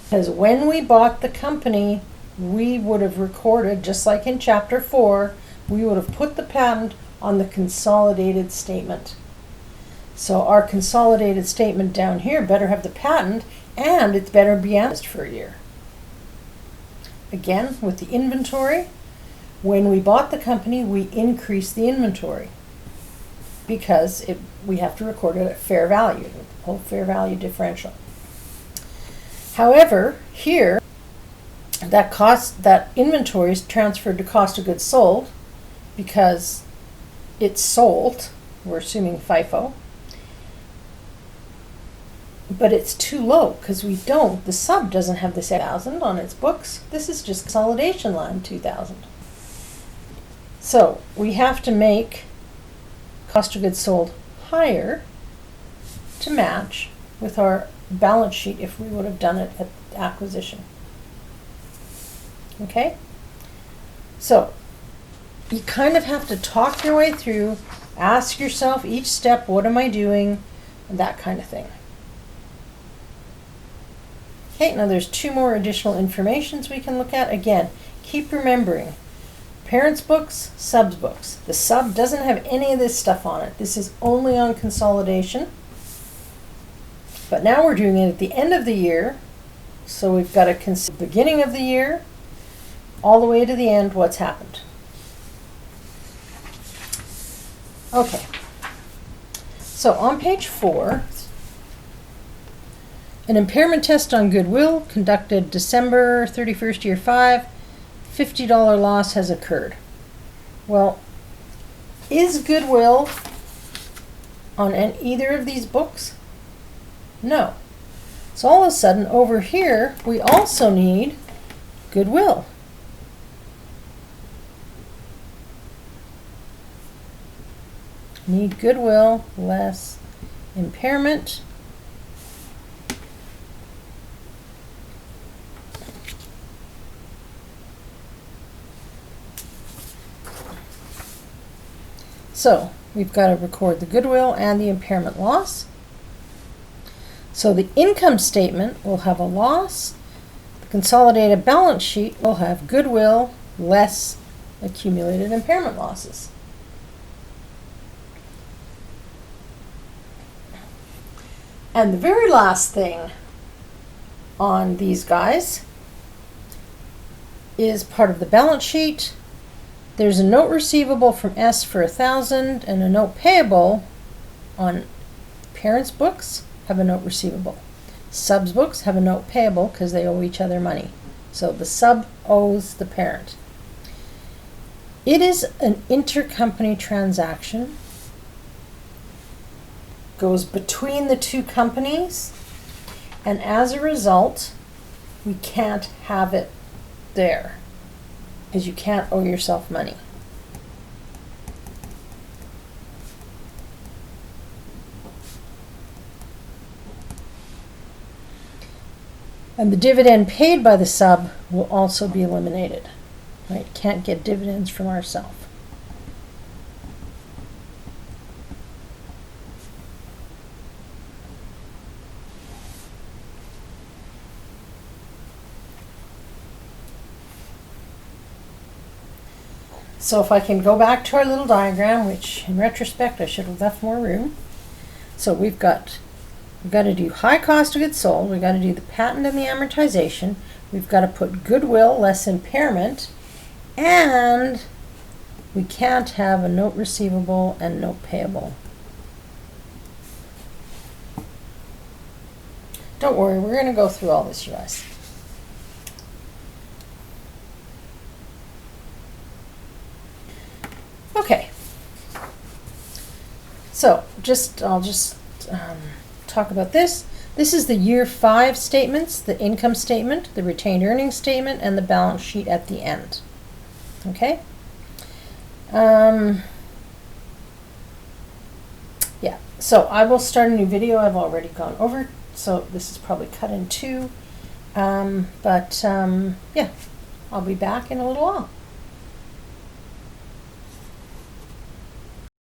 Because when we bought the company, we would have recorded, just like in chapter 4, we would have put the patent on the consolidated statement. So our consolidated statement down here better have the patent, and it better be amortized for a year. Again, with the inventory, when we bought the company, we increased the inventory because we have to record it at fair value, the whole fair value differential. However, here, that inventory is transferred to cost of goods sold because it's sold, we're assuming FIFO, but it's too low because the sub doesn't have the 7,000 on its books. This is just consolidation line 2,000. So we have to make cost of goods sold higher to match with our balance sheet if we would have done it at acquisition. Okay? So you kind of have to talk your way through, ask yourself each step, what am I doing, and that kind of thing. Okay, now there's 2 more additional informations we can look at. Again, keep remembering, parents' books, subs books. The sub doesn't have any of this stuff on it. This is only on consolidation. But now we're doing it at the end of the year. So we've got to beginning of the year, all the way to the end, what's happened. Okay. So on page 4, an impairment test on goodwill conducted December 31st, year 5, $50 loss has occurred. Well, is goodwill on either of these books? No. So all of a sudden, over here, we also need goodwill. Need goodwill less impairment. So we've got to record the goodwill and the impairment loss. So the income statement will have a loss. The consolidated balance sheet will have goodwill less accumulated impairment losses. And the very last thing on these guys is part of the balance sheet. There's a note receivable from S for 1,000 and a note payable on parents' books have a note receivable. Subs books have a note payable because they owe each other money. So the sub owes the parent. It is an intercompany transaction. Goes between the 2 companies, and as a result, we can't have it there because you can't owe yourself money. And the dividend paid by the sub will also be eliminated. Right? Can't get dividends from ourselves. So if I can go back to our little diagram, which in retrospect I should have left more room. So we've got to do high cost of goods sold. We've got to do the patent and the amortization. We've got to put goodwill less impairment. And we can't have a note receivable and note payable. Don't worry, we're going to go through all this, you guys. Okay. So I'll just talk about this. This is the year 5 statements, the income statement, the retained earnings statement, and the balance sheet at the end. Okay? Yeah, so I will start a new video. I've already gone over, so this is probably cut in 2. Yeah, I'll be back in a little while.